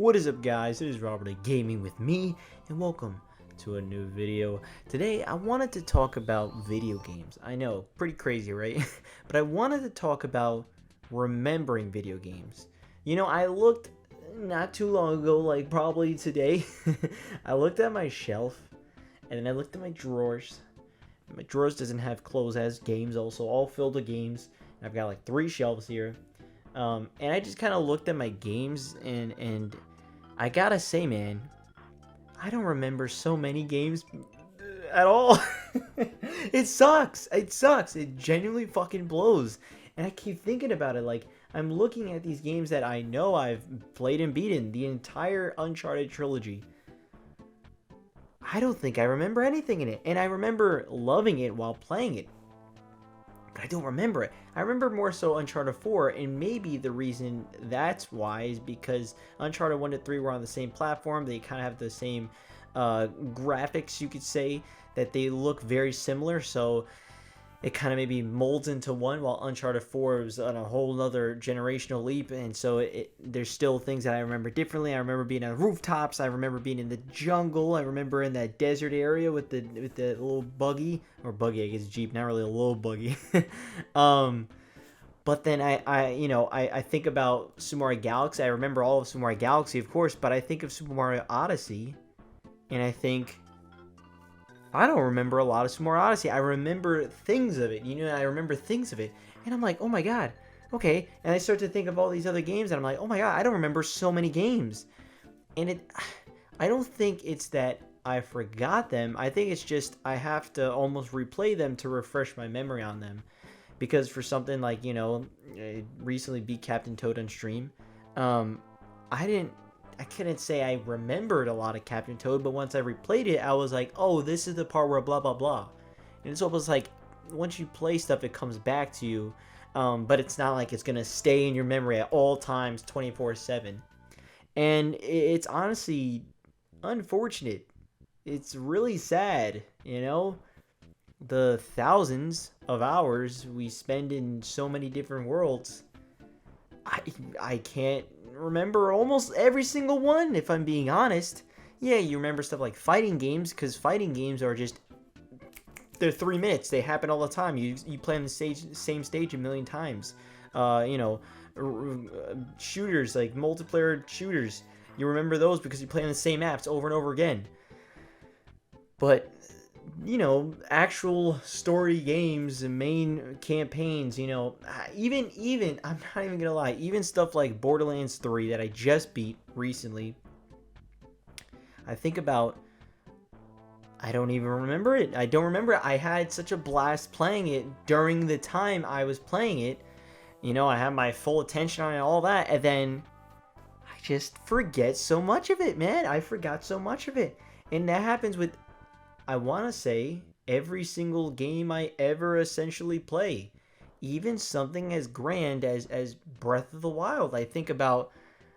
What is up, guys? It is Robert at Gaming with Me, and welcome to a new video. Today I wanted to talk about video games. I know, pretty crazy, right? But I wanted to talk about remembering video games. I looked not too long ago, like probably today. I looked at my shelf and then I looked at my drawers. My drawers doesn't have clothes, it has games also, all filled with games. I've got like 3 shelves here. And I just kind of looked at my games and I gotta say, man, I don't remember so many games at all. It sucks. It genuinely fucking blows. And I keep thinking about it. Like, I'm looking at these games that I know I've played and beaten, the entire Uncharted trilogy. I don't think I remember anything in it. And I remember loving it while playing it. But I don't remember it. I remember more so Uncharted 4, and maybe the reason that's why is because Uncharted 1 to 3 were on the same platform. They kind of have the same graphics, you could say, that they look very similar, so it kind of maybe molds into one, while Uncharted 4 was on a whole other generational leap, and so there's still things that I remember differently. I remember being on rooftops, I remember being in the jungle, I remember in that desert area with the little buggy, or buggy, I guess, Jeep, not really a little buggy. But then I think about Super Mario Galaxy. I remember all of Super Mario Galaxy, of course, but I think of Super Mario Odyssey, and I think, I don't remember a lot of Super Mario Odyssey. I remember things of it, I remember things of it. And I'm like, oh my god, okay. And I start to think of all these other games, and I'm like, oh my god, I don't remember so many games. And I don't think it's that I forgot them. I think it's just I have to almost replay them to refresh my memory on them. Because for something like, I recently beat Captain Toad on stream. I couldn't say I remembered a lot of Captain Toad, but once I replayed it, I was like, oh, this is the part where blah, blah, blah. And it's almost like, once you play stuff, it comes back to you, but it's not like it's going to stay in your memory at all times, 24/7. And it's honestly unfortunate. It's really sad, the thousands of hours we spend in so many different worlds. I can't remember almost every single one, if I'm being honest. Yeah, you remember stuff like fighting games, because fighting games are just, they're 3 minutes. They happen all the time. You play on the same stage a million times. Shooters, like multiplayer shooters, you remember those because you play on the same maps over and over again. But actual story games and main campaigns, even I'm not even gonna lie, even stuff like Borderlands 3 that I just beat recently, I think about, I don't even remember it. I don't remember it. I had such a blast playing it during the time I was playing it. I had my full attention on it, all that, and then I just forget so much of it, man. I forgot so much of it. And that happens with, I want to say, every single game I ever essentially play. Even something as grand as Breath of the Wild. I think about,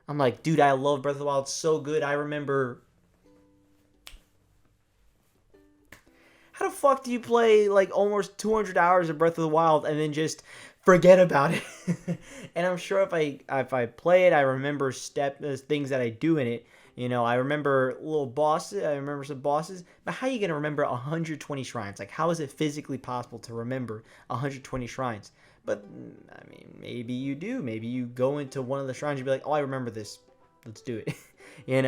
I'm like, dude, I love Breath of the Wild, it's so good. I remember, how the fuck do you play like almost 200 hours of Breath of the Wild and then just forget about it? And I'm sure if I play it, I remember things that I do in it. I remember little bosses, I remember some bosses, but how are you going to remember 120 shrines? Like, how is it physically possible to remember 120 shrines? But, I mean, maybe you do. Maybe you go into one of the shrines and be like, oh, I remember this. Let's do it. And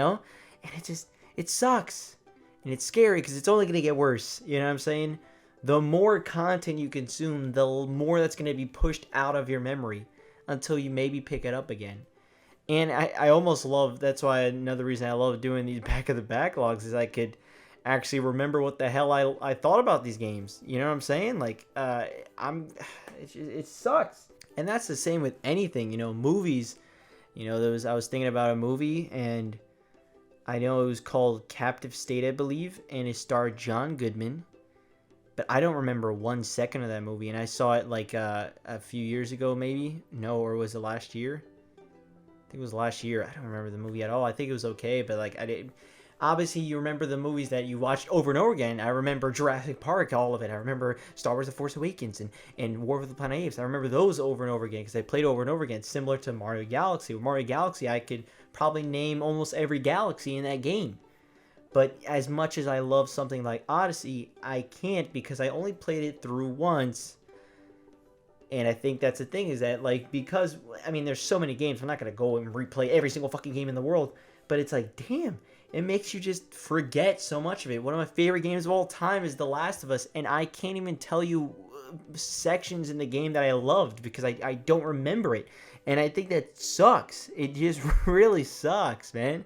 it sucks. And it's scary because it's only going to get worse. You know what I'm saying? The more content you consume, the more that's going to be pushed out of your memory until you maybe pick it up again. And I almost love, that's why another reason I love doing these back of the backlogs is I could actually remember what the hell I thought about these games. You know what I'm saying? Like, it sucks. And that's the same with anything, movies. I was thinking about a movie, and I know it was called Captive State, I believe, and it starred John Goodman. But I don't remember 1 second of that movie, and I saw it like a few years ago, maybe. No, or was it last year? I think it was last year. I don't remember the movie at all. I think it was okay, but like I didn't. Obviously, you remember the movies that you watched over and over again. I remember Jurassic Park, all of it. I remember Star Wars: The Force Awakens and War of the Planet of the Apes. I remember those over and over again because I played over and over again, similar to Mario Galaxy. With Mario Galaxy, I could probably name almost every galaxy in that game. But as much as I love something like Odyssey, I can't because I only played it through once. And I think that's the thing is that, like, because, I mean, there's so many games. I'm not going to go and replay every single fucking game in the world. But it's like, damn, it makes you just forget so much of it. One of my favorite games of all time is The Last of Us. And I can't even tell you sections in the game that I loved because I don't remember it. And I think that sucks. It just really sucks, man.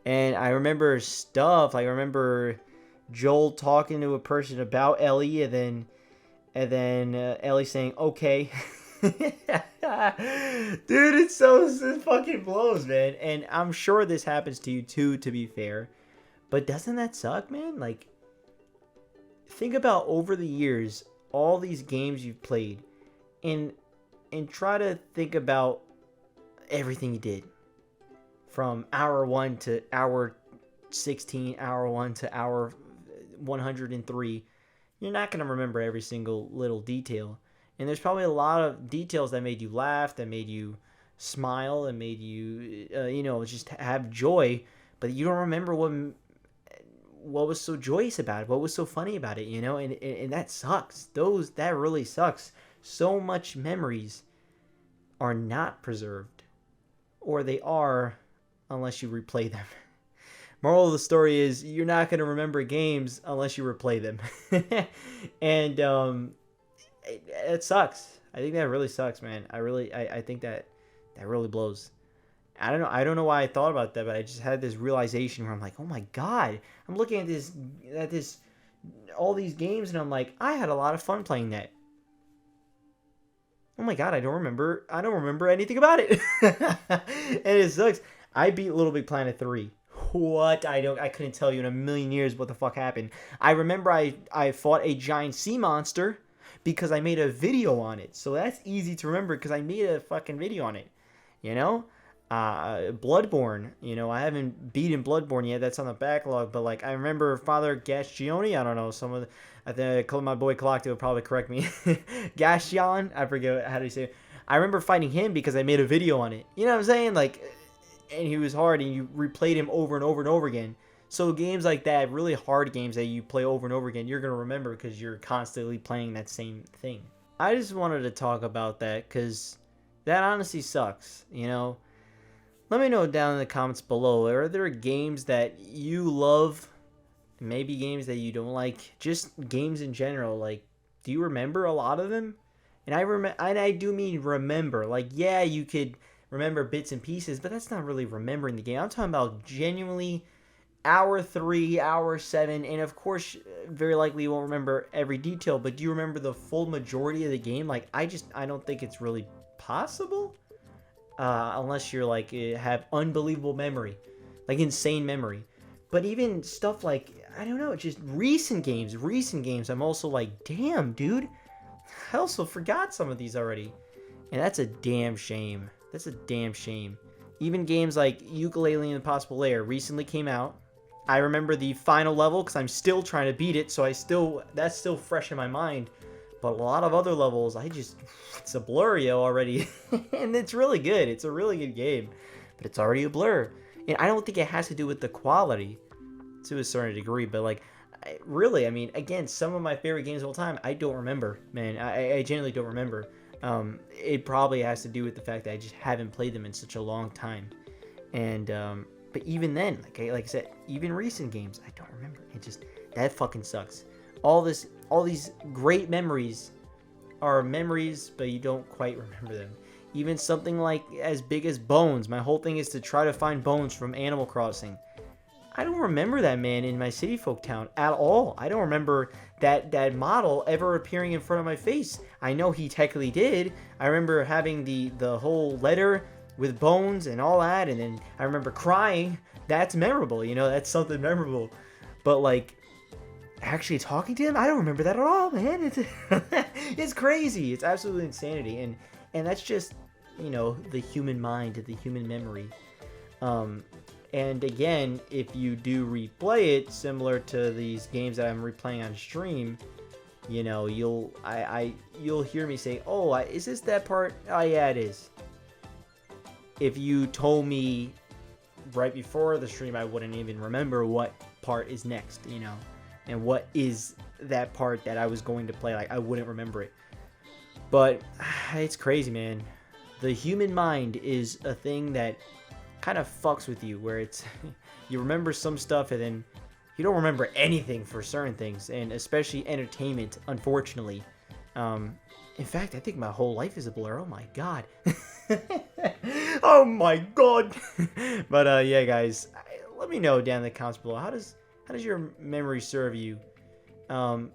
And I remember stuff. Like, I remember Joel talking to a person about Ellie, and then Ellie saying, okay. Dude, it fucking blows, man. And I'm sure this happens to you too, to be fair. But doesn't that suck, man? Like, think about over the years, all these games you've played, and try to think about everything you did. From hour 1 to hour 16, hour 1 to hour 103. You're not going to remember every single little detail. And there's probably a lot of details that made you laugh, that made you smile, that made you, just have joy. But you don't remember what was so joyous about it, what was so funny about it, And that sucks. That really sucks. So much memories are not preserved. Or they are, unless you replay them. Moral of the story is you're not going to remember games unless you replay them. And it sucks. I think that really sucks, man. I think that really blows. I don't know why I thought about that, but I just had this realization where I'm like, oh my god, I'm looking at this all these games and I'm like, I had a lot of fun playing that. Oh my god, I don't remember anything about it. And it sucks. I beat Little Big Planet 3. What? I couldn't tell you in a million years what the fuck happened. I remember I fought a giant sea monster because I made a video on it. So that's easy to remember because I made a fucking video on it. Bloodborne, I haven't beaten Bloodborne yet. That's on the backlog. But like I remember Father Gascioni. I don't know, I think my boy Colocto would probably correct me. Gascion, I forget how to say it. I remember fighting him because I made a video on it. You know what I'm saying? Like, and he was hard, and you replayed him over and over and over again. So games like that, really hard games that you play over and over again, you're going to remember because you're constantly playing that same thing. I just wanted to talk about that because that honestly sucks, Let me know down in the comments below. Are there games that you love? Maybe games that you don't like? Just games in general. Like, do you remember a lot of them? And I do mean remember. Like, yeah, you could remember bits and pieces, but that's not really remembering the game. I'm talking about genuinely hour 3, hour 7, and of course, very likely you won't remember every detail, but do you remember the full majority of the game? Like, I don't think it's really possible, unless you're like, have unbelievable memory, like insane memory. But even stuff like, I don't know, just recent games, I'm also like, damn, dude, I also forgot some of these already. And that's a damn shame. Even games like Yooka-Laylee and the Impossible Lair recently came out. I remember the final level because I'm still trying to beat it, so that's still fresh in my mind. But a lot of other levels, it's a blur, already. And it's really good. It's a really good game. But it's already a blur. And I don't think it has to do with the quality to a certain degree, but like, again, some of my favorite games of all time, I don't remember, man. I genuinely don't remember. It probably has to do with the fact that I just haven't played them in such a long time. And, but even then, like I said, even recent games, I don't remember. That fucking sucks. All these great memories are memories, but you don't quite remember them. Even something like as big as Bones. My whole thing is to try to find Bones from Animal Crossing. I don't remember that man in my city folk town at all. I don't remember that model ever appearing in front of my face. I know he technically did. I remember having the whole letter with Bones and all that, and then I remember crying. That's memorable, that's something memorable. But like, actually talking to him, I don't remember that at all, man. It's crazy. It's absolutely insanity. And that's just, the human mind, the human memory. And again, if you do replay it, similar to these games that I'm replaying on stream, you'll hear me say, "Oh, is this that part? Oh yeah, it is." If you told me right before the stream, I wouldn't even remember what part is next, and what is that part that I was going to play. Like, I wouldn't remember it. But it's crazy, man. The human mind is a thing that kind of fucks with you, where it's you remember some stuff and then you don't remember anything for certain things, and especially entertainment, unfortunately. In fact, I think my whole life is a blur. Oh my god. Oh my god. But yeah, guys, let me know down in the comments below. How does your memory serve you?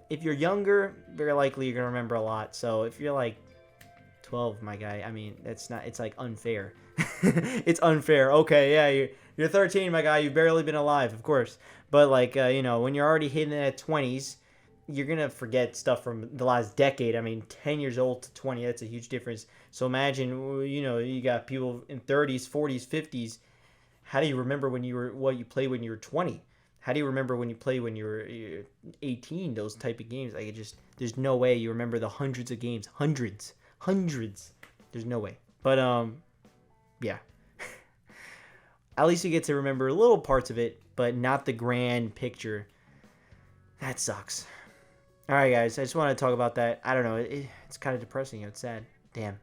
If you're younger, very likely you're gonna remember a lot. So if you're like 12, my guy, I mean, it's like unfair. It's unfair. Okay, yeah, you're 13, my guy. You've barely been alive, of course. But like, when you're already hitting that 20s, you're gonna forget stuff from the last decade. I mean, 10 years old to 20, that's a huge difference. So imagine, you got people in 30s, 40s, 50s. How do you remember what you played when you were 20? How do you remember when you played when you were 18? Those type of games, like, there's no way you remember the hundreds of games, hundreds. There's no way. But yeah. At least you get to remember little parts of it, but not the grand picture. That sucks. All right, guys, I just want to talk about that. I don't know. It's kind of depressing. It's sad. Damn.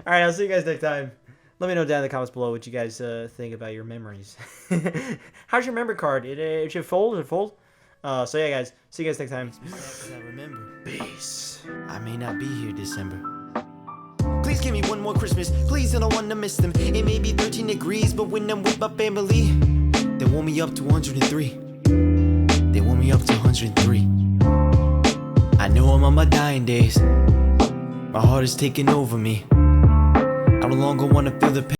All right, I'll see you guys next time. Let me know down in the comments below what you guys think about your memories. How's your memory card? It should fold? Does it fold? So yeah, guys. See you guys next time. I remember. Peace. I may not be here December. Please give me one more Christmas. Please, I don't want to miss them. It may be 13 degrees, but when I'm with my family, they warm me up to 103. They warm me up to 103. I know I'm on my dying days. My heart is taking over me. I no longer want to feel the pain.